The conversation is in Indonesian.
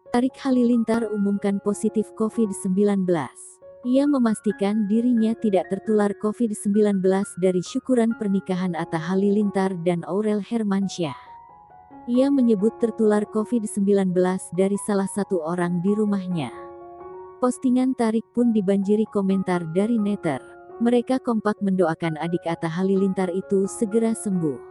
Tarik Halilintar umumkan positif COVID-19. Ia memastikan dirinya tidak tertular COVID-19 dari syukuran pernikahan Atta Halilintar dan Aurel Hermansyah. Ia menyebut tertular COVID-19 dari salah satu orang di rumahnya. Postingan Tarik pun dibanjiri komentar dari netter. Mereka kompak mendoakan adik Atta Halilintar itu segera sembuh.